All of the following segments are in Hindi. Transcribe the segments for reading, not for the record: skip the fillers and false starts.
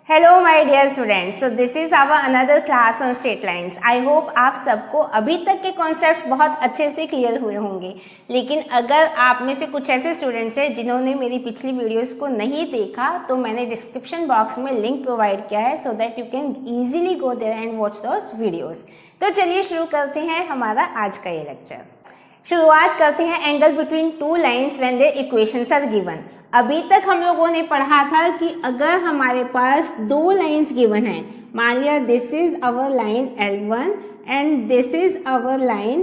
Hello my dear students, so this is our another class on straight lines. I hope आप सबको अभी तक के कॉन्सेप्ट्स बहुत अच्छे से क्लियर हुए होंगे। लेकिन अगर आप में से कुछ ऐसे स्टूडेंट्स हैं जिन्होंने मेरी पिछली वीडियोस को नहीं देखा, तो मैंने डिस्क्रिप्शन बॉक्स में लिंक प्रोवाइड किया है so that you can easily go there and watch those videos. तो चलिए शुरू करते हैं हमारा आज का ये लेक्चर। शुरुआत करते हैं angle between two lines when their equations are given. अभी तक हम लोगों ने पढ़ा था कि अगर हमारे पास दो लाइंस गिवन है, मान लिया this is our line L1 and this is our line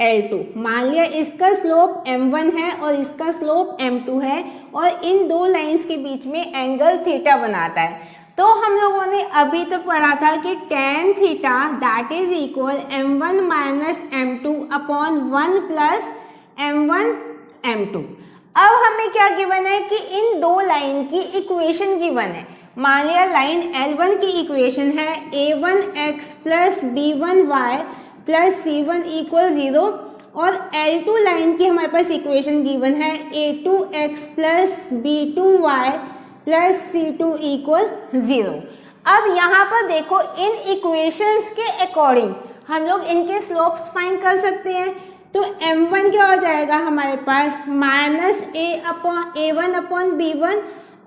L2, मान लिया इसका स्लोप M1 है और इसका स्लोप M2 है और इन दो लाइंस के बीच में एंगल थीटा बनाता है। तो हम लोगों ने अभी तो पढ़ा था कि tan theta that is equal M1 minus M2 upon 1 plus M1 M2। अब हमें क्या गिवन है कि इन दो लाइन की इक्वेशन गिवन है। मान लिया लाइन L1 की इक्वेशन है a1x plus b1y plus c1 equal 0 और L2 लाइन की हमारे पास इक्वेशन गिवन है a2x plus b2y plus c2 equal 0। अब यहाँ पर देखो, इन इक्वेशंस के अकॉर्डिंग हम लोग इनके स्लोप्स फाइंड कर सकते हैं। तो M1 क्या हो जाएगा हमारे पास माइनस a1 अपॉन b1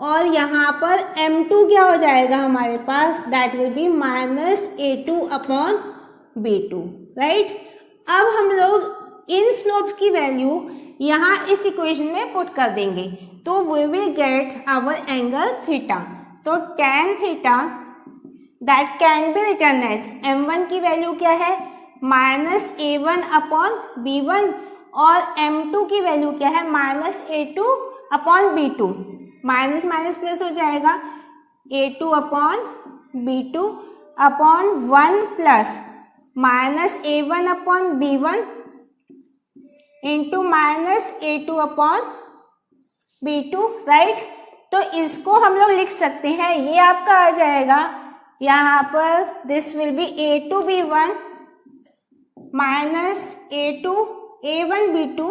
और यहाँ पर M2 क्या हो जाएगा हमारे पास, that will be minus a2 upon b2, right. अब हम लोग इन स्लोप्स की वैल्यू यहाँ इस इक्वेशन में पुट कर देंगे तो we will get our angle theta. तो tan theta that can be written as M1 की वैल्यू क्या है माइनस a1 अपॉन b1 और M2 की वैल्यू क्या है minus a2 upon b2। Minus minus plus हो जाएगा a2 upon b2 upon 1 plus minus a1 upon b1 into minus a2 upon b2, right. तो इसको हम लोग लिख सकते हैं, ये आपका आ जाएगा यहाँ पर this will B a2 b1 minus a1 b2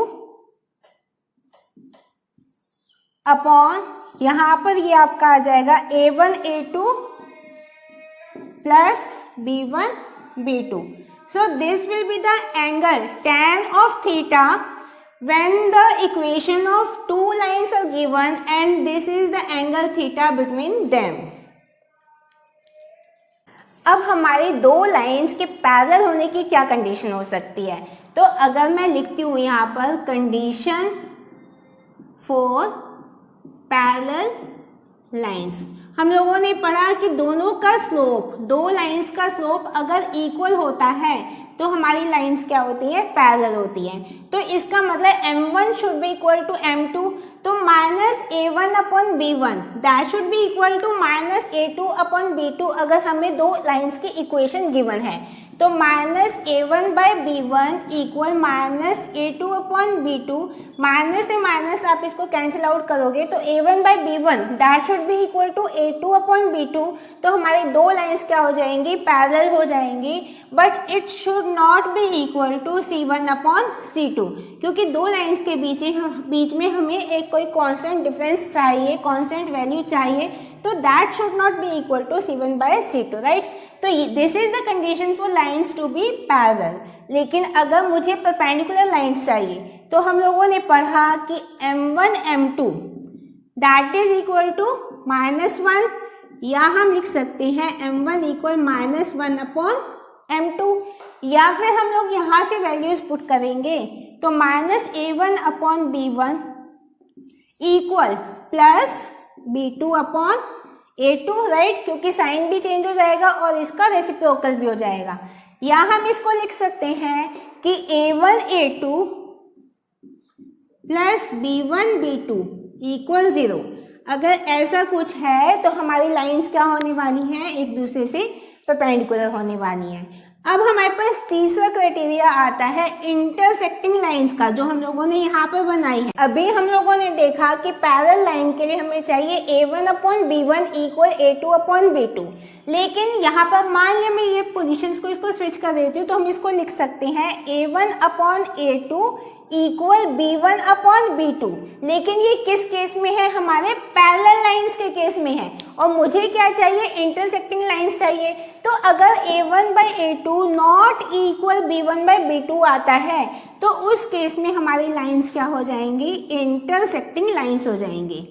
upon यहाँ पर ये आपका आ जाएगा a1 a2 plus b1 b2। So this will be the angle tan of theta when the equation of two lines are given and this is the angle theta between them। अब हमारी दो लाइंस के पैरेलल होने की क्या कंडीशन हो सकती है। तो अगर मैं लिखती हूँ यहाँ पर कंडीशन फॉर पैरेलल लाइंस, हम लोगों ने पढ़ा कि दोनों का स्लोप, दो लाइंस का स्लोप अगर इक्वल होता है तो हमारी लाइंस क्या होती है, पैरेलल होती है। तो इसका मतलब M1 should be equal to M2, तो minus a1 upon b1 that should be equal to minus a2 upon b2 अगर हमें दो लाइंस की इक्वेशन गिवन है। तो minus a1 by b1 equal minus a2 upon b2, minus से माइनस आप इसको कैंसिल आउट करोगे तो a1 by b1 that should be equal to a2 upon b2। तो हमारी दो लाइंस क्या हो जाएंगी, पैरेलल हो जाएंगी, but it should not be equal to c1 upon c2 क्योंकि दो लाइंस के बीच में हमें एक कोई कांस्टेंट डिफरेंस चाहिए, कांस्टेंट वैल्यू चाहिए, तो that should not be equal to c1 by c2, right. तो this is the condition for lines to be parallel. लेकिन अगर मुझे परपेंडिकुलर लाइंस चाहिए तो हम लोगों ने पढ़ा कि M1 M2 that is equal to minus 1, या हम लिख सकते हैं M1 equal minus 1 upon M2, या फिर हम लोग यहाँ से वैल्यूज पुट करेंगे तो minus a1 upon b1 equal plus b2 upon a2, right, क्योंकि साइन भी चेंज हो जाएगा और इसका रेसिप्रोकल भी हो जाएगा। या हम इसको लिख सकते हैं कि a1 a2 plus b1 b2 equal 0। अगर ऐसा कुछ है तो हमारी लाइंस क्या होने वाली हैं, एक दूसरे से परपेंडिकुलर होने वाली हैं। अब हमारे पास तीसरा क्राइटेरिया आता है इंटरसेक्टिंग लाइंस का, जो हम लोगों ने यहाँ पर बनाई है। अभी हम लोगों ने देखा कि पैरेलल लाइन के लिए हमें चाहिए a1 upon b1 equal a2 upon b2, लेकिन यहाँ पर मान लिया मैं ये पोजीशंस को इसको स्विच कर देती हूँ तो हम इसको लिख सकते हैं a1 upon a2 equal B1 upon B2, लेकिन ये किस केस में है, हमारे पैरेलल लाइंस के केस में है, और मुझे क्या चाहिए, इंटरसेक्टिंग लाइंस चाहिए। तो अगर A1 by A2 not equal B1 by B2 आता है तो उस केस में हमारी लाइंस क्या हो जाएंगी, इंटरसेक्टिंग लाइंस हो जाएंगी,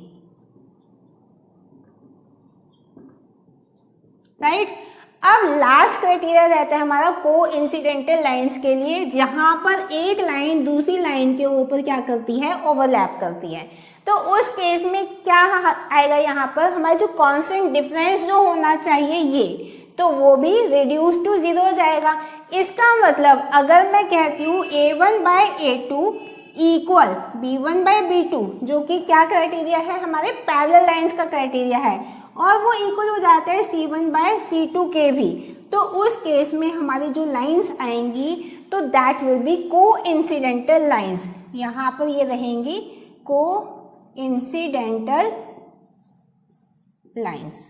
राइट। अब लास्ट क्राइटेरिया रहता है हमारा को इंसिडेंटल लाइंस के लिए, जहां पर एक लाइन दूसरी लाइन के ऊपर क्या करती है, ओवरलैप करती है। तो उस केस में क्या आएगा, यहाँ पर हमारा जो कांस्टेंट डिफरेंस जो होना चाहिए ये, तो वो भी रिड्यूस टू 0 हो जाएगा। इसका मतलब अगर मैं कहती हूँ A1 bye A2 equal B1 by B2, जो कि क्या क्राइटेरिया है, हमारे पैरेलल लाइंस का क्राइटेरिया है, और वो इक्वल हो जाता है C1 बाय C2 के भी, तो उस केस में हमारी जो लाइंस आएंगी तो दैट विल बी को इंसिडेंटल लाइंस। यहाँ पर ये रहेंगी को इंसिडेंटल लाइंस,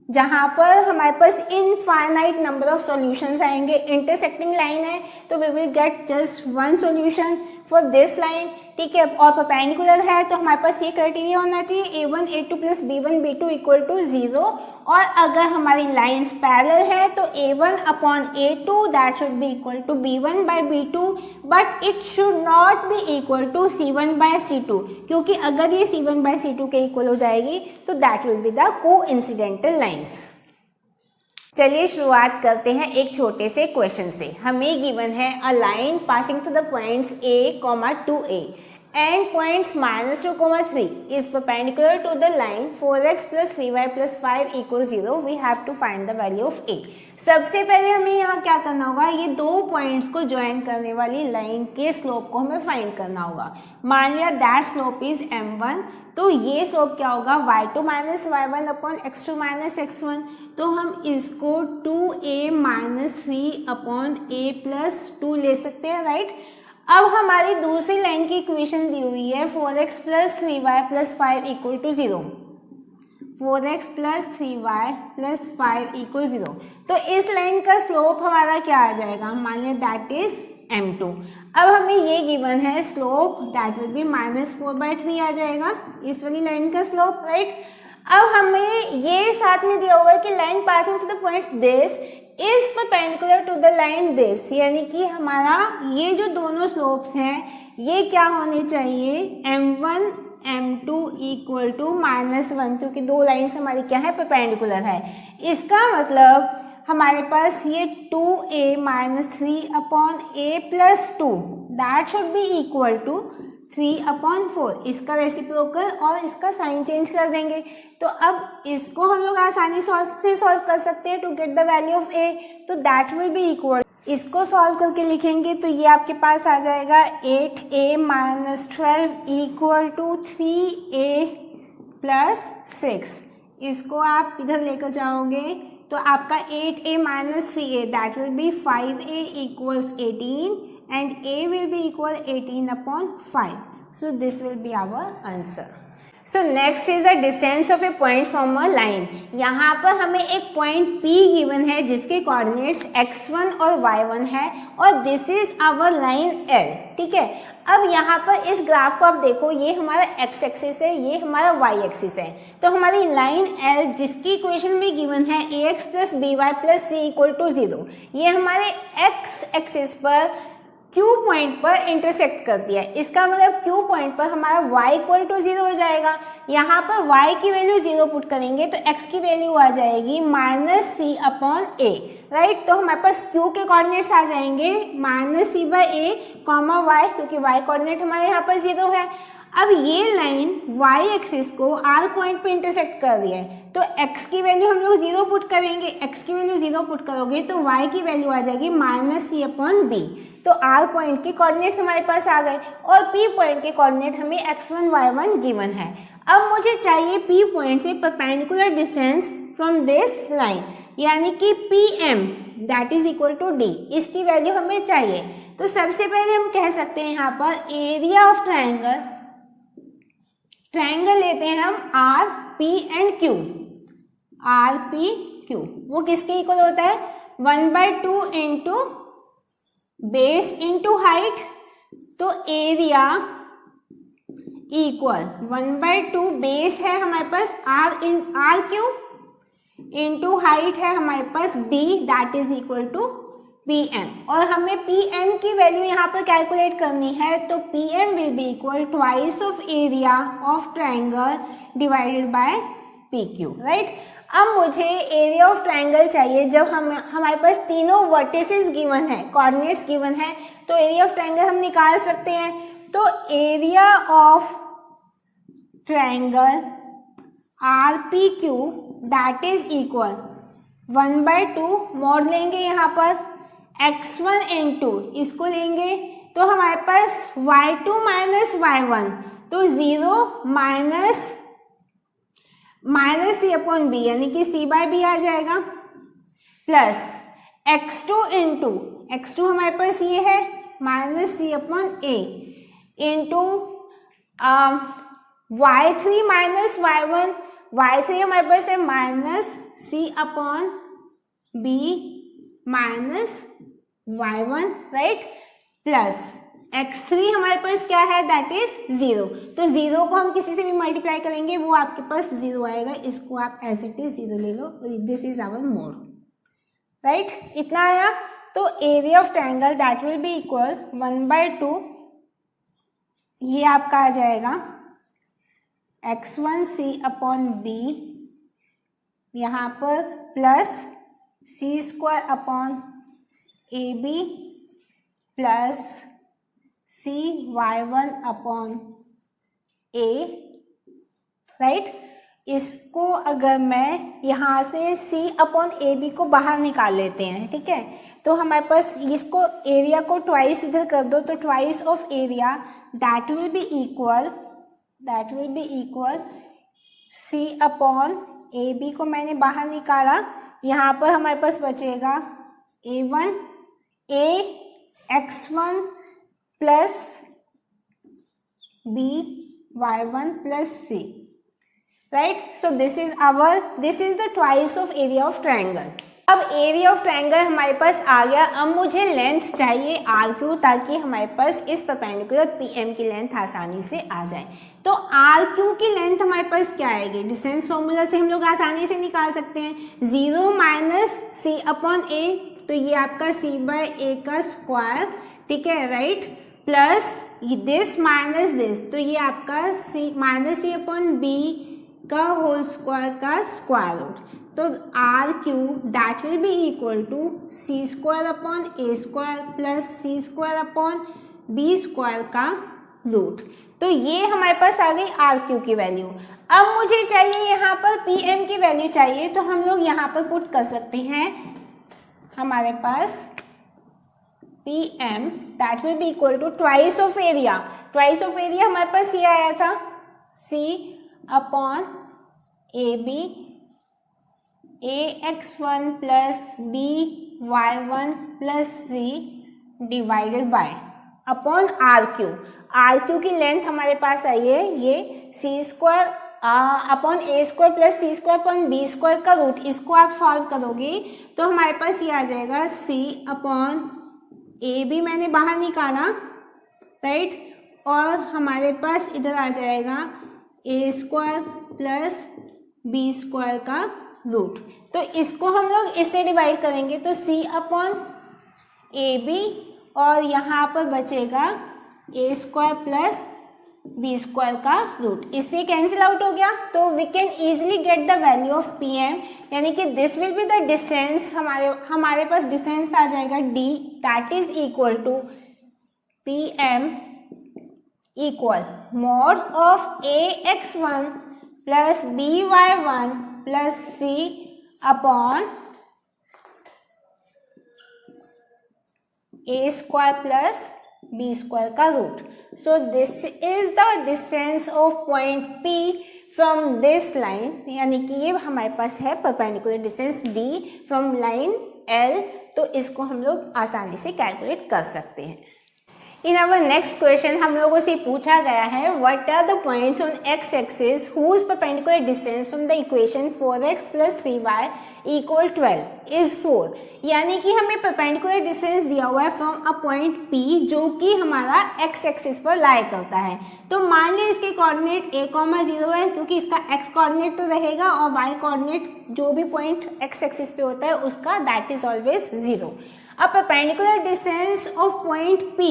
जहाँ पर हमारे पास इनफाइनाइट नंबर ऑफ सॉल्यूशंस आएंगे। इंटरसेक्टिंग लाइन है तो we will get just one solution for this line, ठीक है। और परपेंडिकुलर है तो हमारे पास ये क्राइटेरिया होना चाहिए A1 A2 plus B1 B2 equal to 0, और अगर हमारी लाइंस पैरेलल है तो A1 upon A2 that should be equal to B1 by B2, but it should not be equal to C1 by C2, क्योंकि अगर ये C1 बाय C2 के इक्वल हो जाएगी तो दैट विल बी द को इंसिडेंटल लाइंस। चलिए शुरुआत करते हैं एक छोटे से क्वेश्चन से। हमें गिवन है a line passing through the points A, 2A and points -2, 3 is perpendicular to the line 4x plus 3y plus 5 equals 0. We have to find the value of A. सबसे पहले हमें यहाँ क्या करना होगा, ये दो पॉइंट्स को ज्वाइन करने वाली लाइन के स्लोप को हमें फाइंड करना होगा। मान लिया दैट स्लोप इज m1, तो ये स्लोप क्या होगा, y2 minus y1 upon x2 minus x1, तो हम इसको 2a minus 3 upon a plus 2 ले सकते हैं, राइट। अब हमारी दूसरी लाइन की इक्वेशन दी हुई है 4x plus 3y plus 5 equal to 0, 4x plus 3y plus 5 equal 0, तो इस लाइन का स्लोप हमारा क्या आ जाएगा, मान लिया दैट इज m2। अब हमें ये गिवन है स्लोप दैट विल बी -4/3 आ जाएगा, इस वाली लाइन का स्लोप, राइट। अब हमें ये साथ में दिया हुआ है कि line passing to the points this is perpendicular to the line this, यानी कि हमारा ये जो दोनों स्लोप्स हैं ये क्या होने चाहिए, m1 m2 इक्वल टू -1, क्योंकि दो लाइन्स हमारी क्या है, परपेंडिकुलर है। इसका मतलब हमारे पास ये 2a minus 3 upon a plus 2 that should be equal to 3 upon 4, इसका रेसिप्रोकल और इसका साइन चेंज कर देंगे, तो अब इसको हम लोग आसानी से सॉल्व कर सकते हैं to get the value of a, तो दैट विल बी इक्वल, इसको सॉल्व करके लिखेंगे तो ये आपके पास आ जाएगा 8a minus 12 equal to 3a plus 6, इसको आप इधर लेकर जाओगे तो आपका 8a minus 3a that will B 5a equals 18 and a will be equal 18 upon 5. So this will be our answer. So next is the distance of a point from a line. यहाँ पर हमें एक point P given है जिसके coordinates x1 और y1 है, और this is our line L, ठीक है। अब यहाँ पर इस ग्राफ को आप देखो, ये हमारा x एक्सिस है, ये हमारा y एक्सिस है, तो हमारी लाइन L जिसकी इक्वेशन भी गिवन है ax plus by plus c equal to 0, ये हमारे x एक्सिस पर Q पॉइंट पर इंटरसेक्ट करती है। इसका मतलब Q पॉइंट पर हमारा y इक्वल टू 0 हो जाएगा। यहाँ पर y की वैल्यू 0 पुट करेंगे तो x की वैल्यू आ जाएगी -c अपॉन a, राइट। तो हमारे पास Q के कोऑर्डिनेट्स आ जाएंगे -c/a, y, क्योंकि y कोऑर्डिनेट हमारे यहाँ पर 0 है। अब ये लाइन y एक्सिस को r पॉइंट पे इंटरसेक्ट कर रही है, तो x की वैल्यू हम लोग 0 पुट करेंगे, x की वैल्यू 0 पुट करोगे तो y की वैल्यू आ जाएगी -c अपॉन b, तो r पॉइंट के कोऑर्डिनेट्स हमारे पास आ गए, और p पॉइंट के कोऑर्डिनेट हमें x1 y1 गिवन है। अब मुझे चाहिए p पॉइंट से perpendicular distance from this line, यानी कि pm that is equal to d, इसकी वैल्यू हमें चाहिए। तो सबसे पहले हम कह सकते हैं यहाँ पर एरिया ऑफ ट्रायंगल लेते हैं हम R P and Q, R P Q, वो किसके इक्वल होता है, 1/2 इंटू बेस इंटू हाइट तो एरिया इक्वल 1/2 बेस है हमारे पास आर क्यू इंटू हाइट है हमारे पास d, that is equal to pm। और हमें pm की वैल्यू यहाँ पर कैलकुलेट करनी है, तो pm will be equal twice of area of triangle divided by pq, right. अब मुझे एरिया ऑफ ट्रायंगल चाहिए जब हमारे पास तीनों वर्टिसेस गिवन है, कोऑर्डिनेट्स गिवन है, तो एरिया ऑफ ट्रायंगल हम निकाल सकते हैं। तो area of triangle RPQ that is equal 1/2 mod लेंगे यहाँ पर x1 इंटू इसको लेंगे, तो हमारे पास y2 माइनस y1, तो 0 माइनस c अपॉन बी यानी कि c/b आ जाएगा, प्लस x2 इंटू x2 हमारे पास ये है minus c upon a into y3 minus y1, y3 हमारे पास है minus c upon b minus y1, right, plus x3 हमारे पास क्या है, दैट इज 0। तो 0 को हम किसी से भी मल्टीप्लाई करेंगे वो आपके पास 0 आएगा, इसको आप एज इट इज 0 ले लो, this is our mod, right. इतना आया। तो area of triangle that will be equal 1/2, ये आपका आ जाएगा x1c अपॉन b, यहाँ पर plus c² upon ab plus cy1 upon a, right. इसको अगर मैं यहाँ से c अपॉन ab को बाहर निकाल लेते हैं, ठीक है, तो हमारे पास इसको एरिया को ट्वाइस इधर कर दो, तो twice of area that will be equal c upon ab को मैंने बाहर निकाला, यहाँ पर हमारे पास बचेगा a1 a x1 plus b y1 plus c, right. So this is the twice of area of triangle. अब एरिया ऑफ ट्रायंगल हमारे पास आ गया। अब मुझे लेंथ चाहिए RQ, ताकि हमारे पास इस परपेंडिकुलर PM की लेंथ आसानी से आ जाए। तो RQ की लेंथ हमारे पास क्या आएगी, डिस्टेंस फॉर्मूला से हम लोग आसानी से निकाल सकते हैं, 0 माइनस c अपॉन a, तो ये आपका c/a का स्क्वायर, ठीक है, right, plus this minus this, तो ये आपका माइनस c अपॉन b का होल स्क्वायर का स्क्वायर रूट। तो RQ that will be equal to c² upon a² plus c² upon b² का रूट। तो ये हमारे पास आ गई RQ की वैल्यू। अब मुझे चाहिए यहाँ पर PM की वैल्यू चाहिए, तो हम लोग यहाँ पर पुट कर सकते हैं, हमारे पास PM that will be equal to twice of area हमारे पास ये आया था c upon ab ax1 plus by1 plus c divided by upon RQ की लेंथ हमारे पास आई है ये c² upon a² plus c² upon b² का रूट। इसको आप सॉल्व करोगे तो हमारे पास ये आ जाएगा c अपॉन ab मैंने बाहर निकाला, राइट, और हमारे पास इधर आ जाएगा a² प्लस b² का रूट। तो इसको हम लोग इससे डिवाइड करेंगे, तो c अपॉन ab और यहाँ पर बचेगा a² प्लस b² का रूट, इससे कैंसिल आउट हो गया। तो we can easily get the value of PM, यानी कि this will be the distance, हमारे पास डिस्टेंस आ जाएगा d that is equal to PM equal mod of ax1 plus by1 plus c upon a² plus b² का root. So this is the distance of point P from this line, यानी कि ये हमारे पास है perpendicular distance d from line L। तो इसको हम लोग आसानी से कैलकुलेट कर सकते हैं। इन आवर नेक्स्ट क्वेश्चन हम लोगों से पूछा गया है what are the points on x axis whose perpendicular distance from the equation 4x + 3y = 12 is 4। यानी कि हमें परपेंडिकुलर डिस्टेंस दिया हुआ है फ्रॉम अ पॉइंट P जो कि हमारा एक्स एक्सिस पर लाई करता है। तो मान लिया इसके कोऑर्डिनेट a,0 है क्योंकि इसका x कोऑर्डिनेट तो रहेगा और y कोऑर्डिनेट जो भी पॉइंट एक्स एक्सिस पे होता है उसका that is always 0। A perpendicular distance of point P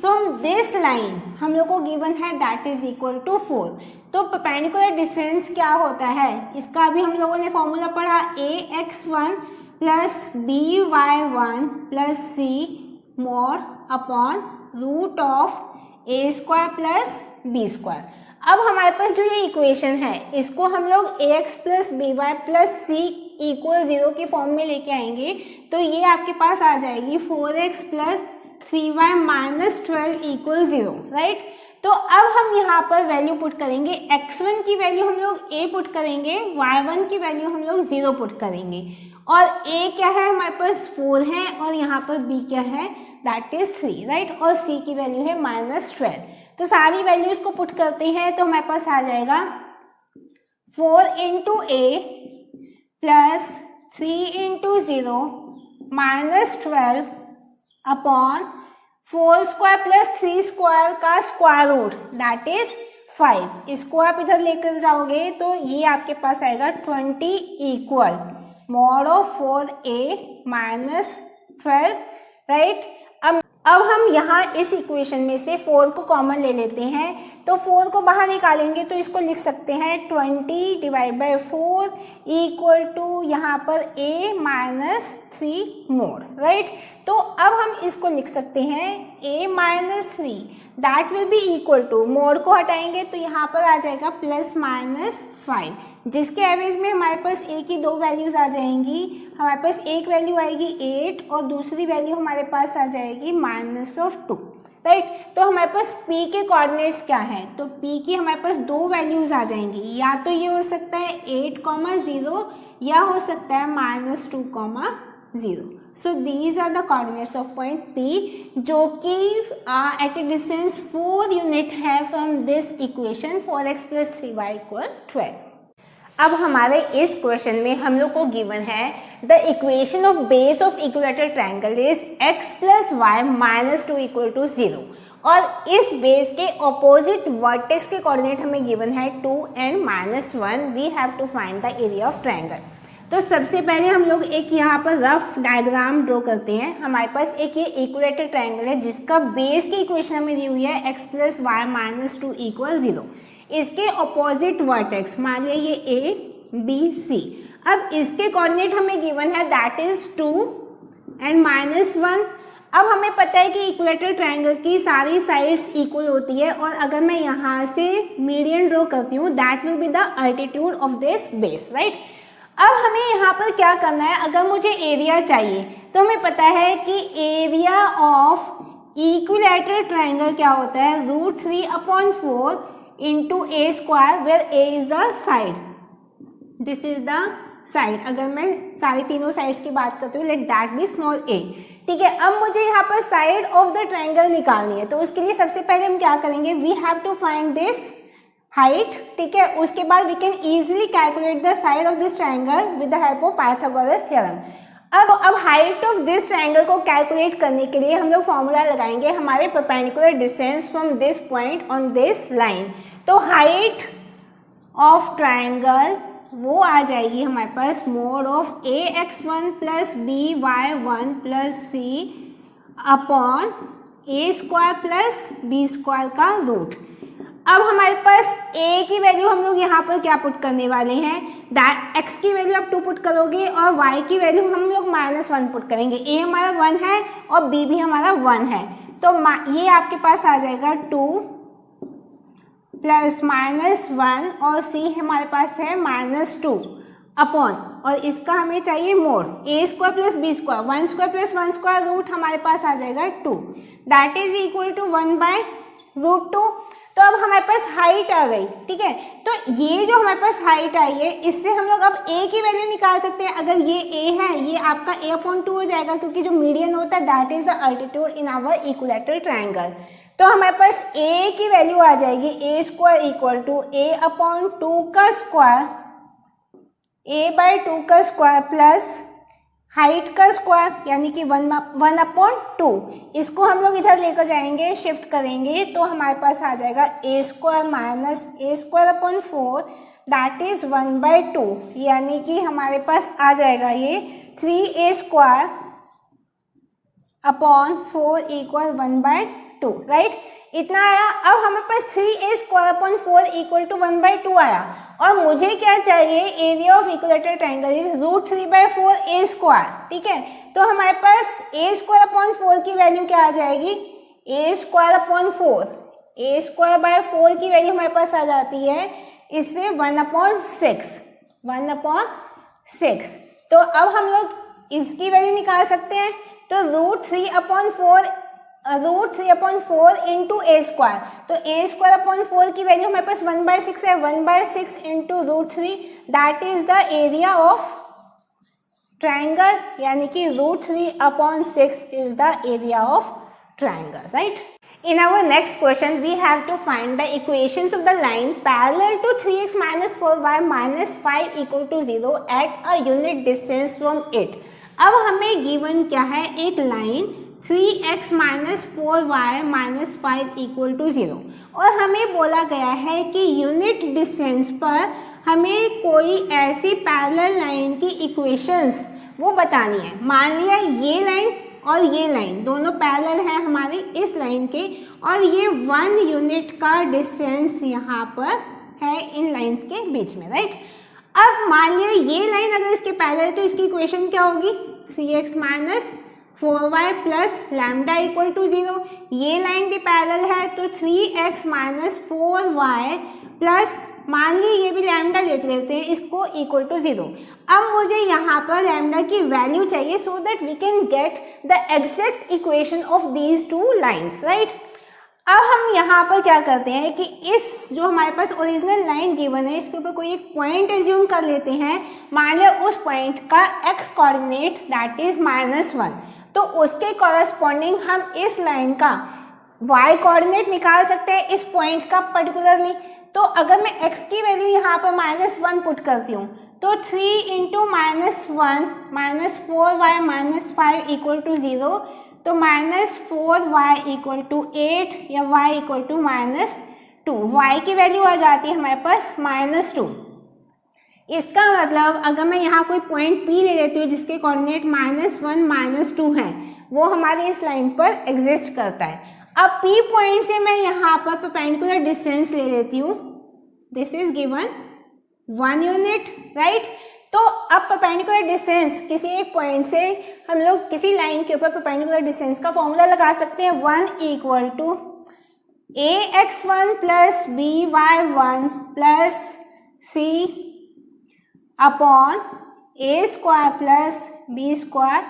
from this line हम लोग को गिवन है that is equal to 4। तो perpendicular distance क्या होता है, इसका भी हम लोगों ने फॉर्मूला पढ़ा ax1 plus by1 plus c mod upon root of a square plus b square। अब हमारे पास जो ये इक्वेशन है इसको हम लोग ax plus by plus c = 0 की फॉर्म में लेके आएंगे तो ये आपके पास आ जाएगी 4x plus 3y minus 12 = 0, right. तो अब हम यहाँ पर वैल्यू पुट करेंगे, x1 की वैल्यू हम लोग a पुट करेंगे, y1 की वैल्यू हम लोग 0 पुट करेंगे और a क्या है हमारे पास 4 है और यहाँ पर b क्या है दैट इज 3, राइट। और c की वैल्यू है -12। तो सारी वैल्यूज को पुट करते हैं तो हमारे पास आ जाएगा 4 × a plus 3 × 0 -12 upon 4 square plus 3 square का स्क्वायर रूट दैट इज 5। इसको आप इधर लेकर जाओगे तो ये आपके पास आएगा 20 equal mod of 4a - 12, right. अब हम यहाँ इस इक्वेशन में से 4 को कॉमन ले लेते हैं तो 4 को बाहर निकालेंगे तो इसको लिख सकते हैं 20 / 4 = यहाँ पर a - 3 mod, राइट। तो अब हम इसको लिख सकते हैं a - 3 that will be equal to, mod को हटाएंगे तो यहाँ पर आ जाएगा +-5, जिसके एवरेज में हमारे पास a की 2 वैल्यूज आ जाएंगी। हमारे पास एक वैल्यू आएगी 8 और दूसरी वैल्यू हमारे पास आ जाएगी -2, राइट। तो हमारे पास p के कोऑर्डिनेट्स क्या हैं, तो p की हमारे पास 2 वैल्यूज आ जाएंगी, या तो ये हो सकता है 8,0 या हो सकता है -2,0। So these are the coordinates of point P जो कि एट ए डिस्टेंस 4 यूनिट है from this equation 4x + 3y = 12। अब हमारे इस क्वेश्चन में हम लोग को गिवन है the equation of base of equilateral triangle is x + y - 2 = 0 और इस बेस के ऑपोजिट वर्टेक्स के कोऑर्डिनेट हमें गिवन है 2 and -1। We have to find the area of triangle. तो सबसे पहले हम लोग एक यहाँ पर रफ डायग्राम ड्रॉ करते हैं। हमारे पास एक ये इक्विलैटरल ट्रायंगल है जिसका बेस की इक्वेशन हमें दी हुई है x + y - 2 = 0। इसके ऑपोजिट वर्टेक्स मान लिया ये a b c। अब इसके कोऑर्डिनेट हमें गिवन है दैट इज 2 and -1। अब हमें पता है कि इक्विलैटरल ट्रायंगल की सारी साइड्स इक्वल होती है और अगर मैं यहाँ से मीडियन ड्रॉ करती हूँ that will be the altitude of this base, right. अब हमें यहाँ पर क्या करना है, अगर मुझे एरिया चाहिए तो हमें पता है कि एरिया ऑफ इक्विलैटरल ट्रायंगल क्या होता है √3/4 × a² where a is the side, this is the side। अगर मैं सारी तीनों साइड्स की बात करती हूँ let that be small a, ठीक है। अब मुझे यहाँ पर साइड ऑफ द ट्रायंगल निकालनी है तो उसके लिए सबसे पहले हम क्या करेंगे, we have to find this height, ठीक है। उसके बाद we can easily calculate the side of this triangle with the help of Pythagoras theorem. अब हाइट ऑफ दिस ट्रायंगल को कैलकुलेट करने के लिए हम लोग फॉर्मूला लगाएंगे हमारे perpendicular distance from this point on this line. तो हाइट ऑफ ट्रायंगल वो आ जाएगी हमारे पास mod of ax1 + by1 + c upon a² + b² का रूट। अब हमारे पास a की वैल्यू हम लोग यहाँ पर क्या पुट करने वाले हैं, दैट x की वैल्यू आप 2 पुट करोगे और y की वैल्यू हम लोग -1 पुट करेंगे। a हमारा 1 है और b भी हमारा 1 है तो ये आपके पास आ जाएगा 2 + -1 और c हमारे पास है -2 अपॉन, और इसका हमें चाहिए मोड a² + b², 1² + 1² रूट हमारे पास आ जाएगा 2 दैट इज इक्वल टू 1/√2। तो अब हमारे पास हाइट आ गई, ठीक है। तो ये जो हमारे पास हाइट आई है, इससे हम लोग अब a की वैल्यू निकाल सकते हैं। अगर ये a है, ये आपका a/2 हो जाएगा, क्योंकि जो मीडियन होता है that is the altitude in our equilateral triangle. तो हमारे पास a की वैल्यू आ जाएगी a² इक्वल टू a/2 का स्क्वायर, a/2 का स्क्वायर प्लस हाइट का स्क्वायर यानी कि 1/2। इसको हम लोग इधर लेकर जाएंगे, शिफ्ट करेंगे, तो हमारे पास आ जाएगा a² minus a²/4 that is 1/2, यानी कि हमारे पास आ जाएगा ये 3a² अपॉन 4 इक्वल 1/2, राइट। इतना आया। अब हमारे पास 3a² अपॉन 4 इक्वल टू 1/2 आया, और मुझे क्या चाहिए, area of equilateral triangle is √3/4a², ठीक है। तो हमारे पास a² अपॉन 4 की वैल्यू क्या आ जाएगी, a² अपॉन 4, a²/4 की वैल्यू हमारे पास आ जाती है इससे 1/6। तो अब हम लोग इसकी वैल्यू निकाल सकते हैं। तो √3/4 इंटू a², तो a²/4 की वैल्यू हमारे पास 1/6 है, 1/6 into √3 that is the area of triangle, यानी कि √3/6 is the area of triangle, right. In our next question, we have to find the equations of the line parallel to 3x minus 4y minus 5 equal to 0 at a unit distance from it. अब हमें given क्या है, एक line 3x minus 4y minus 5 equal to 0, और हमें बोला गया है कि यूनिट डिस्टेंस पर हमें कोई ऐसी पैरेलल लाइन की इक्वेशंस वो बतानी है। मान लिया ये लाइन और ये लाइन दोनों पैरेलल है हमारी इस लाइन के, और ये 1 यूनिट का डिस्टेंस यहाँ पर है इन लाइंस के बीच में, राइट। अब मान लिया ये लाइन अगर इसके पैरेलल, तो इसकी इक्वेशन क्या होगी, 3x minus 4y plus lambda equal to 0। ये लाइन भी पैरेलल है, तो 3x माइनस 4y प्लस, मान ली ये भी लैम्डा लेते हैं इसको, इक्वल टू 0। अब मुझे यहाँ पर लैम्डा की वैल्यू चाहिए so that we can get the exact equation of these two lines, right. अब हम यहाँ पर क्या करते हैं कि इस जो हमारे पास ओरिजिनल लाइन गिवन है इसके ऊपर कोई एक पॉइंट एज्यूम कर लेते हैं। मान लिया उस पॉइंट का x कोऑर्डिनेट दैट इज -1, तो उसके कॉरस्पॉन्डिंग हम इस लाइन का y कोऑर्डिनेट निकाल सकते हैं इस पॉइंट का पर्टिकुलरली। तो अगर मैं x की वैल्यू यहाँ पर -1 पुट करती हूँ, तो 3 इंटू -1 -4y -5 इक्वल टू 0, तो -4y इक्वल टू 8 या y इक्वल टू -2, y की वैल्यू आ जाती है हमारे पास -2। इसका मतलब अगर मैं यहाँ कोई पॉइंट P ले लेती हूँ जिसके कोऑर्डिनेट -1 -2 हैं, वो हमारी इस लाइन पर एग्जिस्ट करता है। अब P पॉइंट से मैं यहाँ पर परपेंडिकुलर डिस्टेंस ले लेती हूँ, this is given 1 unit, right. तो अब परपेंडिकुलर डिस्टेंस किसी एक पॉइंट से हम लोग किसी लाइन के ऊपर परपेंडिकुलर डिस्टेंस का फॉर्मूला लगा सकते हैं। 1 equal to ax1 plus by1 plus c upon a² plus b²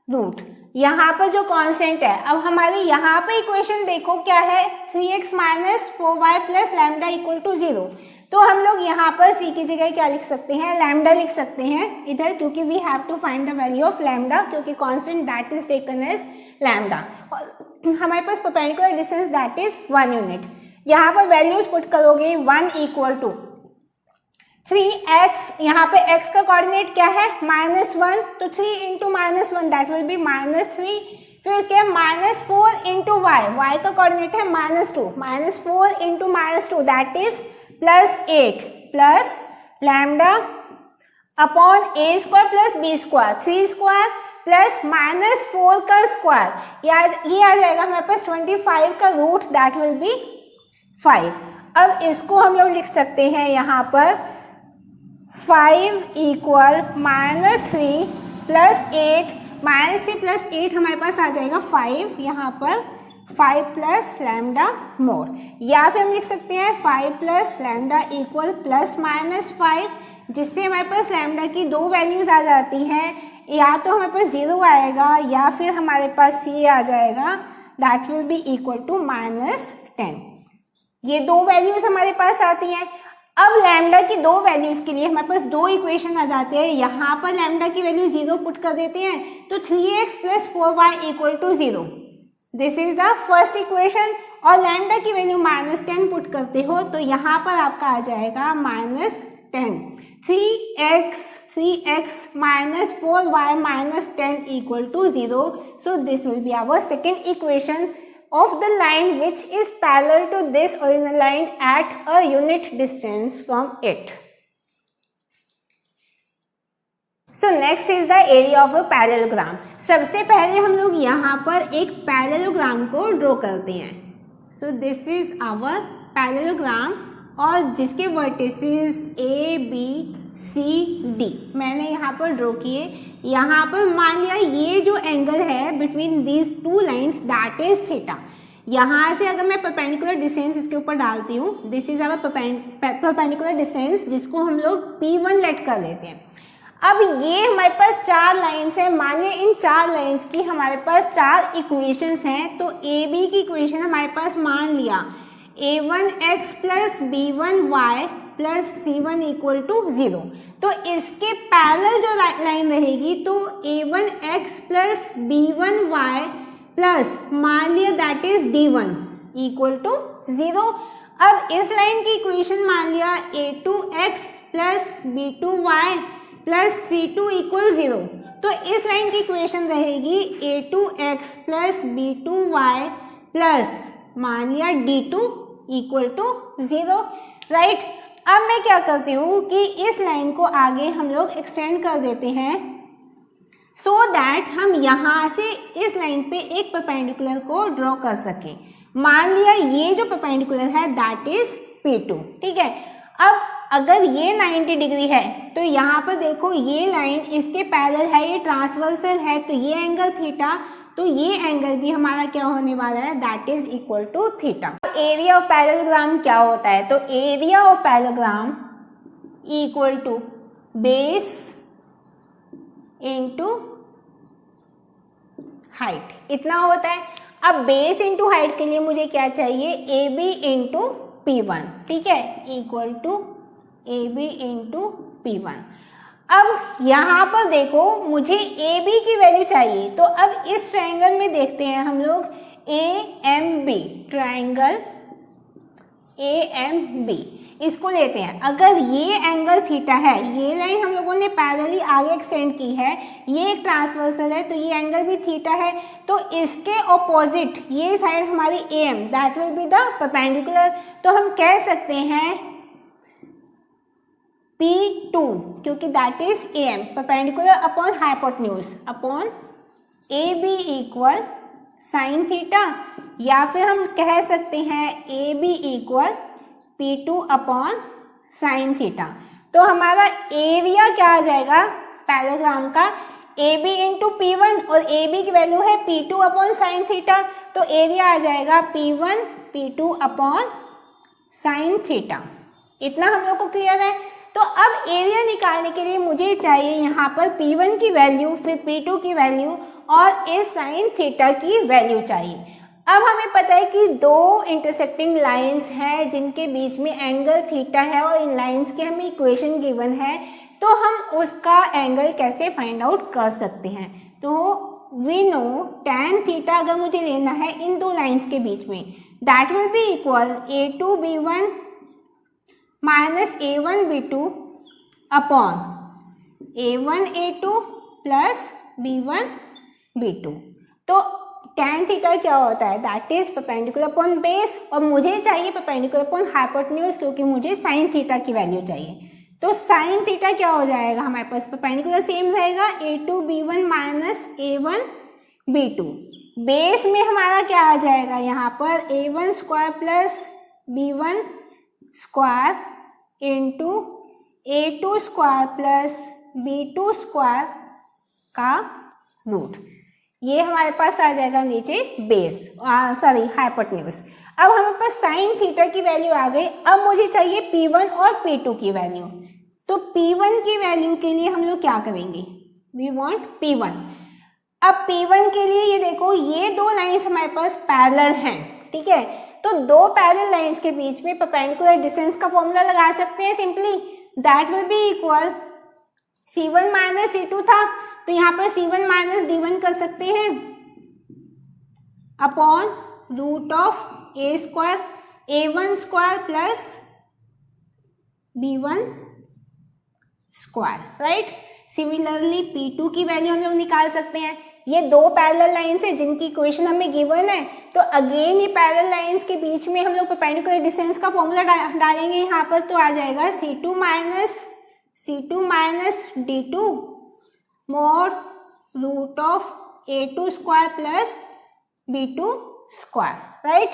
root. यहाँ पर जो कांस्टेंट है, अब हमारी यहाँ पे इक्वेशन देखो क्या है, 3x minus 4y plus lambda equal to 0। तो हम लोग यहाँ पर c की जगह क्या लिख सकते हैं, लैम्डा लिख सकते हैं इधर, क्योंकि we have to find the value of lambda, क्योंकि constant that is taken as lambda, और हमारे पास perpendicular distance that is 1 unit. यहाँ पर वैल्यूज पुट करोगे 1 इक्वल टू 3x, यहाँ पे x का कोऑर्डिनेट क्या है -1, तो 3 इंटू -1 दैट विल बी -3। फिर उसके बाद -4 इंटू y, y का कोऑर्डिनेट है -2, -4 into -2 that is +8 plus lambda upon a² plus b² 3² plus -4 का स्क्वायर, ये आ जाएगा हमारे पास 25 का रूट दैट विल बी 5। अब इसको हम लोग लिख सकते हैं यहाँ पर 5 इक्वल -3 प्लस 8, -3 प्लस 8 हमारे पास आ जाएगा 5, यहाँ पर 5 प्लस लैम्डा मोर, या फिर हम लिख सकते हैं 5 प्लस लैम्डा इक्वल प्लस -5, जिससे हमारे पास लैम्डा की दो वैल्यूज आ जाती हैं, या तो हमारे पास 0 आएगा या फिर हमारे पास c आ जाएगा that will be equal to -10। ये दो वैल्यूज हमारे पास आती हैं। अब लैम्डा की दो वैल्यूज के लिए हमारे पास दो इक्वेशन आ जाते हैं। यहाँ पर लैम्डा की वैल्यू 0 पुट कर देते हैं तो 3x + 4y = 0, this is the first equation. और लैम्डा की वैल्यू -10 पुट करते हो तो यहाँ पर आपका आ जाएगा -10, 3x - 4y - 10 = 0। So this will be our second equation of the line which is parallel to this original line at a unit distance from it. So next is the area of a parallelogram. सबसे पहले हम लोग यहाँ पर एक पैरेललोग्राम को ड्रॉ करते हैं। So this is our parallelogram और जिसके vertices A, B, C, D मैंने यहाँ पर ड्रॉ किए। यहाँ पर मान लिया ये जो एंगल है between these two lines that is theta. यहाँ से अगर मैं परपेंडिकुलर डिस्टेंस इसके ऊपर डालती हूँ, this is our perpendicular distance जिसको हम लोग P1 लेट कर लेते हैं। अब ये हमारे पास चार लाइन्स हैं, मानिए इन चार लाइन्स की हमारे पास चार इक्वेशंस हैं। तो ए बी की इक्वेशन हमारे पास मान लिया a1x + b1y + c1 = 0। तो इसके पैरेलल जो लाइन रहेगी तो a1x + b1y प्लस मान लिया दैट इज d1 = 0। अब इस लाइन की इक्वेशन मान लिया a2x + b2y + c2 = 0। तो इस लाइन की इक्वेशन रहेगी a2x + b2y प्लस मान लिया d2 = 0, राइट। अब मैं क्या करती हूँ कि इस लाइन को आगे हम लोग एक्सटेंड कर देते हैं सो दैट हम यहाँ से इस लाइन पे एक परपेंडिकुलर को ड्रॉ कर सकें। मान लिया ये जो परपेंडिकुलर है दैट इज P2, ठीक है। अब अगर ये 90 डिग्री है तो यहाँ पर देखो ये लाइन इसके पैरेलल है, ये ट्रांसवर्सल है, तो ये एंगल थीटा, तो ये एंगल भी हमारा क्या होने वाला है that is equal to theta. Area of parallelogram क्या होता है? तो area of parallelogram equal to base into height, इतना होता है। अब बेस इंटू हाइट के लिए मुझे क्या चाहिए? ए बी इंटू P1, ठीक है, equal to A B into P1। अब यहाँ पर देखो मुझे ए बी की वैल्यू चाहिए, तो अब इस ट्रायंगल में देखते हैं हम लोग AMB, ट्रायंगल AMB इसको लेते हैं। अगर ये एंगल थीटा है, ये लाइन हम लोगों ने पैरेलली आगे एक्सटेंड की है, ये एक ट्रांसवर्सल है, तो ये एंगल भी थीटा है, तो इसके ऑपोजिट ये साइड हमारी AM that will be the perpendicular. तो हम कह सकते हैं P2 क्योंकि that is AM, perpendicular upon hypotenuse upon AB equal sine theta, या फिर हम कह सकते हैं AB equal P2 upon sine theta. तो हमारा एरिया क्या आ जाएगा पैरेललोग्राम का? AB इंटू P1 और AB की वैल्यू है P2 अपॉन साइन थीटा, तो एरिया आ जाएगा P1 P2 upon sine theta. इतना हम लोग को क्लियर है। तो अब एरिया निकालने के लिए मुझे चाहिए यहाँ पर P1 की वैल्यू, फिर P2 की वैल्यू और इस साइन थीटा की वैल्यू चाहिए। अब हमें पता है कि दो इंटरसेक्टिंग लाइंस हैं जिनके बीच में एंगल थीटा है और इन लाइंस के हमें इक्वेशन गिवन है, तो हम उसका एंगल कैसे फाइंड आउट कर सकते हैं? तो वी नो tan थीटा अगर मुझे लेना है इन दो लाइंस के बीच में that will be equal A2B1 minus A1B2 upon A1A2 plus B1B2। तो tan थीटा क्या होता है? That is perpendicular upon base, और मुझे चाहिए परपेंडिकुलर अपॉन हाइपोटेन्यूज क्योंकि मुझे साइन थीटा की वैल्यू चाहिए। तो साइन थीटा क्या हो जाएगा हमारे पास? परपेंडिकुलर सेम रहेगा A2B1 माइनस A1B2। बेस में हमारा क्या आ जाएगा यहाँ पर? A1 square plus B1 square into A2 square plus B2 square का रूट। ये हमारे पास आ जाएगा नीचे बेस, सॉरी हाइपोटेन्यूज। अब हमारे पास साइन थीटा की वैल्यू आ गई। अब मुझे चाहिए P1 और P2 की वैल्यू। तो P1 की वैल्यू के लिए हम लोग क्या करेंगे? We want P1। अब P1 के लिए ये देखो ये दो लाइंस हमारे पास पैरेलल हैं, ठीक है, तो दो पैरेलल लाइंस के बीच में परपेंडिकुलर डिस्टेंस का फॉर्मूला लगा सकते हैं simply, that will be equal C1 minus C2 था तो यहाँ पर C1 माइनस D1 कर सकते हैं upon root of A square A1 square plus B1 square, right. Similarly P2 की वैल्यू हम लोग निकाल सकते हैं। ये दो पैरेलल लाइंस है जिनकी इक्वेशन हमें गिवन है, तो अगेन ये पैरेलल लाइंस के बीच में हम लोग परपेंडिकुलर डिस्टेंस का फॉर्मूला डालेंगे यहाँ पर, तो आ जाएगा C2 minus D2 mod root of A2 square plus B2 square, right.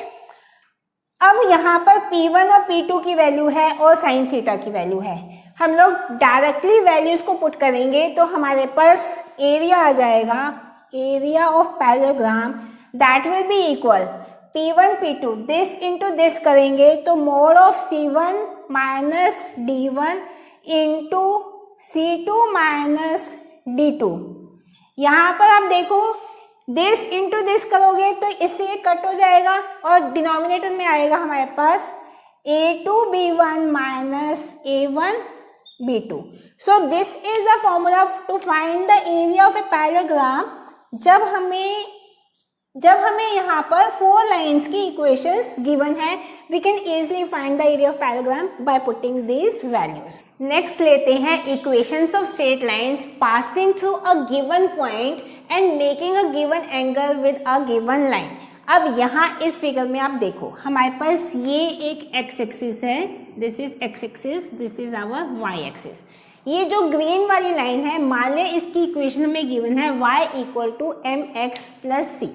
अब यहाँ पर P1 और P2 की वैल्यू है और साइन थीटा की वैल्यू है। हम लोग डायरेक्टली वैल्यूज को पुट करेंगे तो हमारे पास एरिया आ जाएगा, area of parallelogram, that will be equal P1 P2 this into this करेंगे तो mode of C1 minus D1 into C2 minus D2। यहाँ पर आप देखो दिस इंटू दिस करोगे तो इससे ये कट हो जाएगा और डिनोमिनेटर में आएगा हमारे पास A2B1 minus A1 B2। So this is the formula to find the area of a parallelogram. जब हमें यहाँ पर फोर लाइंस की इक्वेशंस गिवन है, we can easily find the area of parallelogram by putting these values. Next लेते हैं equations of straight lines passing through a given point and making a given angle with a given line. अब यहाँ इस फिगर में आप देखो हमारे पास ये एक एक्स एक्सिस है, this is X axis, this is our Y axis. ये जो ग्रीन वाली लाइन है, मान लें इसकी इक्वेशन में गिवन है y equal to mx plus c.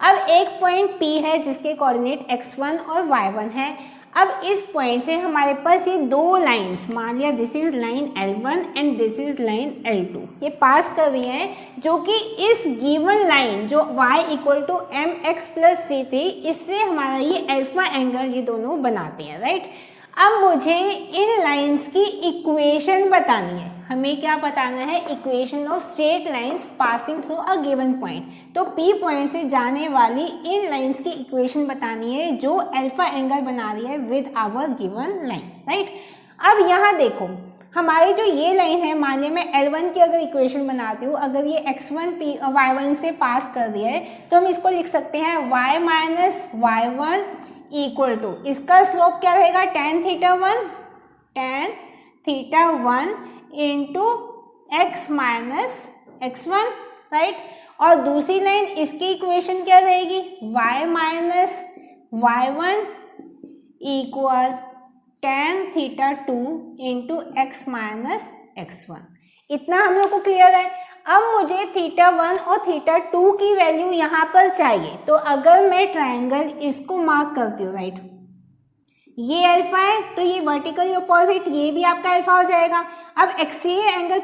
अब एक पॉइंट P है जिसके कोऑर्डिनेट x1 और y1 है। अब इस पॉइंट से हमारे पास ये दो लाइंस, मान लिया this is line L1 and this is line L2, ये पास कर रही हैं, जो कि इस गिवन लाइन जो y equal to mx plus c थी, इससे हमारा ये अल्फा एंगल ये दोनों बनाते हैं, राइट। अब मुझे इन लाइंस की इक्वेशन बतानी है। हमें क्या बताना है? Equation of straight lines passing through a given point. तो P पॉइंट से जाने वाली इन लाइंस की इक्वेशन बतानी है जो अल्फा एंगल बना रही है with our given line, right. अब यहाँ देखो हमारी जो ये लाइन है, मान लिया मैं L1 की अगर इक्वेशन बनाती हूँ, अगर ये x1 y1 से पास कर दिया है तो हम इसको लिख सकते हैं y minus y1 equal to, इसका स्लोप क्या रहेगा? tan theta 1 into x minus x1, right. और दूसरी लाइन इसकी इक्वेशन क्या रहेगी? y minus y1 equal tan theta 2 into x minus x1। इतना हम लोग को क्लियर है। अब मुझे थीटा 1 और थीटा 2 की वैल्यू यहाँ पर चाहिए, तो अगर मैं ट्रायंगल इसको मार्क करती हूँ, राइट, ये अल्फा है तो ये वर्टिकली अपोजिट ये भी आपका अल्फा हो जाएगा। अब एक्सटीरियर एंगल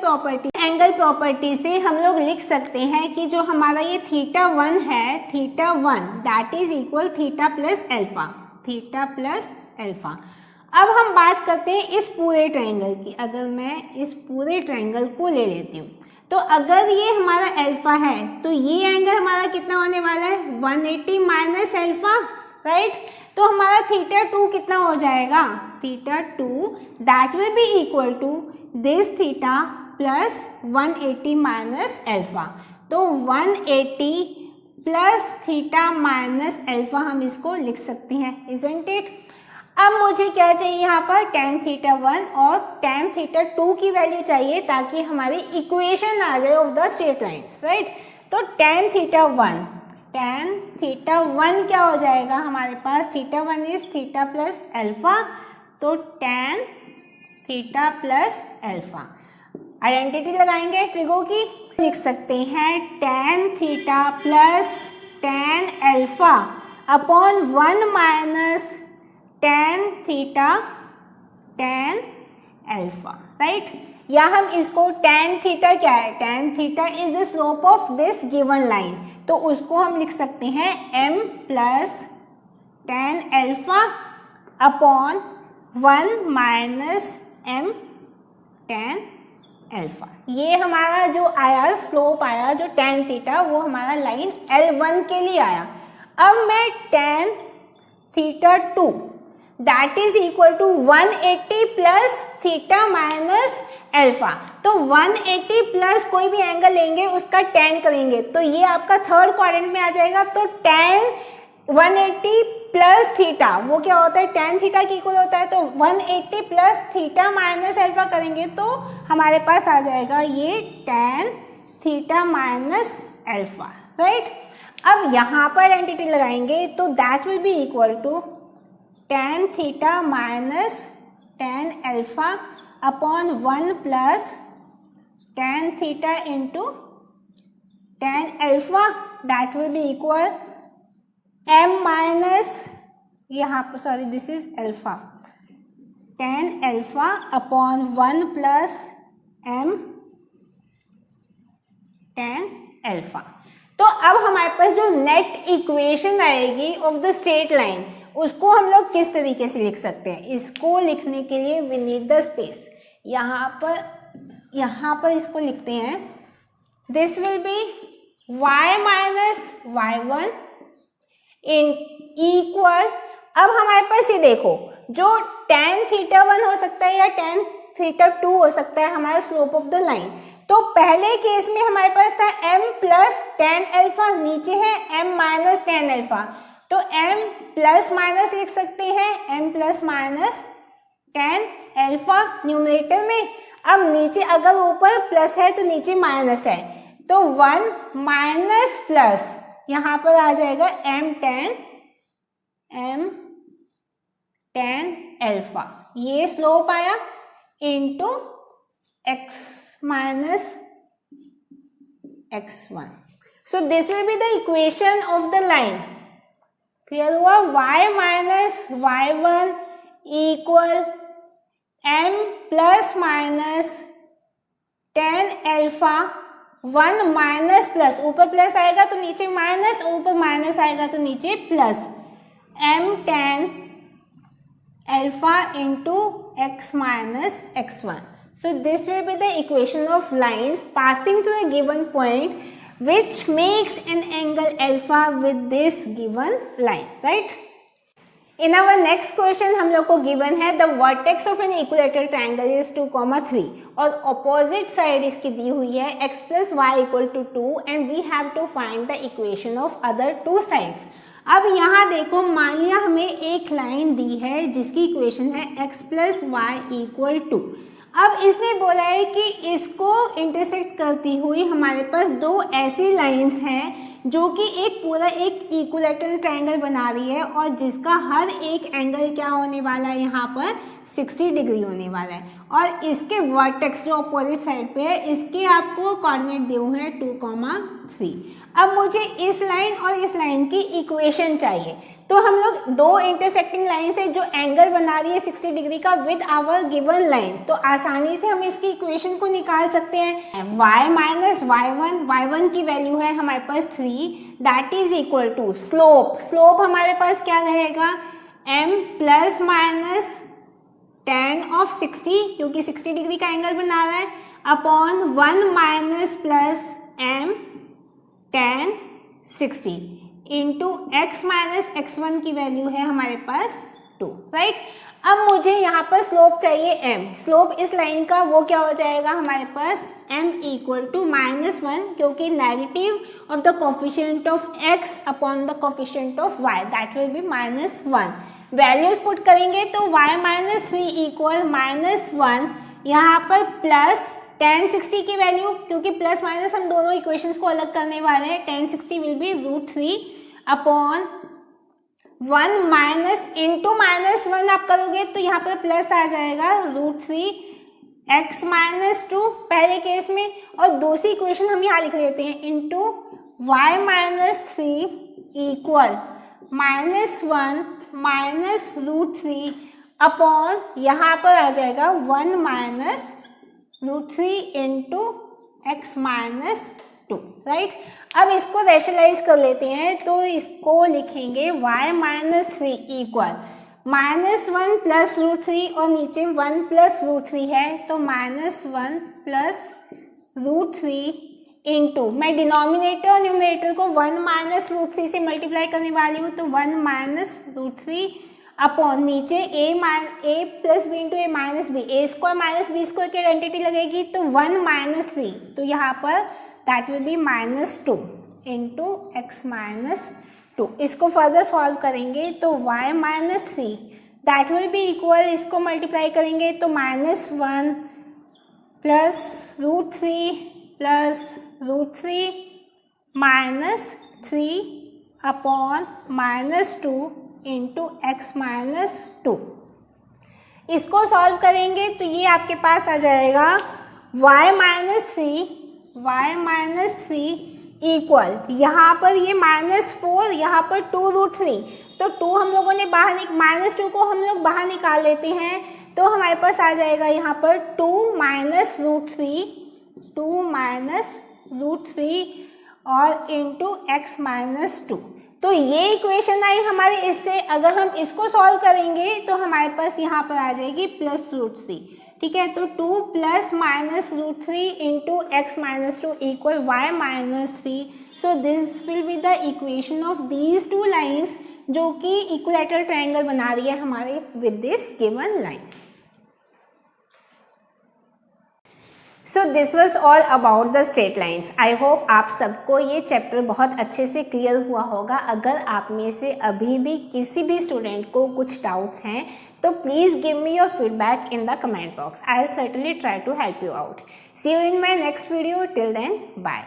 प्रॉपर्टी से हम लोग लिख सकते हैं कि जो हमारा ये थीटा 1 है, theta 1 that is equal theta plus alpha. अब हम बात करते हैं इस पूरे ट्रायंगल की। अगर मैं इस पूरे ट्रायंगल को ले लेती हूँ तो अगर ये हमारा अल्फा है तो ये एंगल हमारा कितना होने वाला है? 180 माइनस अल्फा, राइट। तो हमारा थीटा 2 कितना हो जाएगा? Theta 2 that will be equal to this theta plus 180 minus alpha. तो 180 प्लस थीटा माइनस अल्फा हम इसको लिख सकते हैं, इजंट इट। अब मुझे क्या चाहिए यहाँ पर? tan थीटा 1 और tan थीटा 2 की वैल्यू चाहिए ताकि हमारी इक्वेशन आ जाए of the straight lines, right. तो tan थीटा 1 क्या हो जाएगा हमारे पास? Theta 1 is theta plus alpha, तो tan theta plus alpha. Identity लगाएंगे ट्रिगो की, लिख सकते हैं tan theta plus tan alpha upon 1 minus tan theta tan alpha, right. या हम इसको tan थीटा क्या है? tan theta is the slope of this given line, तो उसको हम लिख सकते हैं m plus tan alpha upon 1 minus m tan alpha. ये हमारा जो आया स्लोप आया जो tan थीटा, वो हमारा लाइन L1 के लिए आया। अब मैं tan theta 2 that is equal to 180 plus theta minus alpha. तो 180 प्लस कोई भी एंगल लेंगे उसका tan करेंगे तो ये आपका थर्ड क्वाड्रेंट में आ जाएगा। तो tan 180 प्लस थीटा वो क्या होता है, tan थीटा के इक्वल होता है। तो 180 प्लस थीटा माइनस अल्फा करेंगे तो हमारे पास आ जाएगा ये tan theta minus alpha, right. अब यहाँ पर एंटिटी लगाएंगे तो that will be equal to tan theta minus tan alpha upon 1 plus tan theta into tan alpha that will be equal m minus, यहाँ पर sorry this is alpha, tan alpha upon 1 plus m tan alpha. तो अब हमारे पास जो नेट इक्वेशन आएगी ऑफ द स्ट्रेट लाइन उसको हम लोग किस तरीके से लिख सकते हैं। इसको लिखने के लिए वी नीड द स्पेस। यहाँ पर इसको लिखते हैं, this will B y minus y1 in equal, अब हमारे पास ये देखो जो tan थीटा 1 हो सकता है या tan थीटा 2 हो सकता है हमारा स्लोप ऑफ द लाइन। तो पहले केस में हमारे पास था m प्लस tan अल्फा, नीचे है m माइनस tan अल्फा। तो m प्लस माइनस लिख सकते हैं, m plus minus tan alpha numerator में। अब नीचे अगर ऊपर प्लस है तो नीचे माइनस है, तो 1 माइनस प्लस यहाँ पर आ जाएगा m tan अल्फा, ये स्लोप आया into x minus x1। So this will be the equation of the line. Clear हुआ, y minus y1 equal m plus minus tan alpha 1 minus plus, ऊपर प्लस आएगा तो नीचे माइनस, ऊपर माइनस आएगा तो नीचे plus, m tan alpha into x minus x1। So this will be the equation of lines passing through a given point which makes an angle alpha with this given line, right? In our next question हम लोग को given है the vertex of an equilateral triangle is 2, 3 और opposite side इसकी दी हुई है x plus y equal to 2 and we have to find the equation of other two sides। अब यहाँ देखो, मान लिया हमें एक लाइन दी है जिसकी इक्वेशन है x plus Y equal to. अब इसने बोला है कि इसको इंटरसेक्ट करती हुई हमारे पास दो ऐसी लाइंस हैं जो कि एक पूरा एक इक्विलैटरल ट्रायंगल बना रही है और जिसका हर एक एंगल क्या होने वाला है, यहाँ पर 60 डिग्री होने वाला है। और इसके वर्टेक्स जो अपोजिट साइड पे है इसके आपको कोऑर्डिनेट दिए हुए हैं 2, 3। अब मुझे इस लाइन और इस लाइन की इक्वेशन चाहिए, तो हम लोग दो इंटरसेक्टिंग लाइन से जो एंगल बना रही है 60 डिग्री का विद आवर गिवन लाइन, तो आसानी से हम इसकी इक्वेशन को निकाल सकते हैं। y माइनस y1 की वैल्यू है हमारे पास 3, that is equal to slope हमारे पास क्या रहेगा, m plus minus tan of 60 क्योंकि 60 डिग्री का एंगल बना रहा है upon 1 minus plus m tan 60 into x minus x1 की वैल्यू है हमारे पास 2, राइट। अब मुझे यहाँ पर स्लोप चाहिए m, स्लोप इस लाइन का वो क्या हो जाएगा हमारे पास m इक्वल टू -1 क्योंकि negative of the coefficient of x upon the coefficient of y that will B -1। Values put करेंगे तो y माइनस 3 इक्वल -1, यहाँ पर प्लस tan 60 की वैल्यू क्योंकि प्लस माइनस हम दोनों इक्वेशंस को अलग करने वाले हैं, tan 60 will be √3 upon 1 minus into -1 आप करोगे तो यहाँ पर प्लस आ जाएगा √3 x माइनस 2 पहले केस में, और दूसरी इक्वेशन हम यहाँ लिख लेते हैं into y minus 3 equal -1 minus √3 upon यहाँ पर आ जाएगा 1 minus √3 into x minus 2, right. अब इसको रैशनलाइज कर लेते हैं तो इसको लिखेंगे y माइनस 3 इक्वल -1 प्लस √3 और नीचे 1 प्लस √3 है तो -1 प्लस √3 इंटू, मैं डिनोमिनेटर और न्यूमरेटर को 1 माइनस रूट 3 से मल्टीप्लाई करने वाली हूँ, तो 1 माइनस रूट 3 अपॉन नीचे a plus B into A minus B, A square minus B square की आइडेंटिटी लगेगी, तो 1 माइनस 3, तो यहाँ पर that will be -2 into X minus 2। इसको फर्दर सॉल्व करेंगे तो y minus 3 that will be equal, इसको मल्टीप्लाई करेंगे तो -1 plus root 3 plus root 3 minus 3 upon -2 into X minus 2। इसको सॉल्व करेंगे तो ये आपके पास आ जाएगा y माइनस 3 इक्वल, यहाँ पर ये -4, यहाँ पर 2 रूट 3, तो 2 हम लोगों ने बाहर -2 को हम लोग बाहर निकाल लेते हैं, तो हमारे पास आ जाएगा यहाँ पर 2 माइनस रूट 3 और इंटू एक्स माइनस 2। तो ये इक्वेशन आई हमारे इससे। अगर हम इसको सॉल्व करेंगे तो हमारे पास यहाँ पर आ जाएगी प्लस रूट 3, ठीक है। तो 2 plus minus root 3 into X minus 2 equal y minus 3। So this will be the equation of these two lines जो कि इक्विलैटरल ट्रायंगल बना रही है हमारे with this given line. So this was all about the straight lines. I hope आप सबको ये चैप्टर बहुत अच्छे से क्लियर हुआ होगा। अगर आप में से अभी भी किसी भी स्टूडेंट को कुछ डाउट्स हैं तो please give me your feedback in the comment box. I will certainly try to help you out. See you in my next video. Till then bye.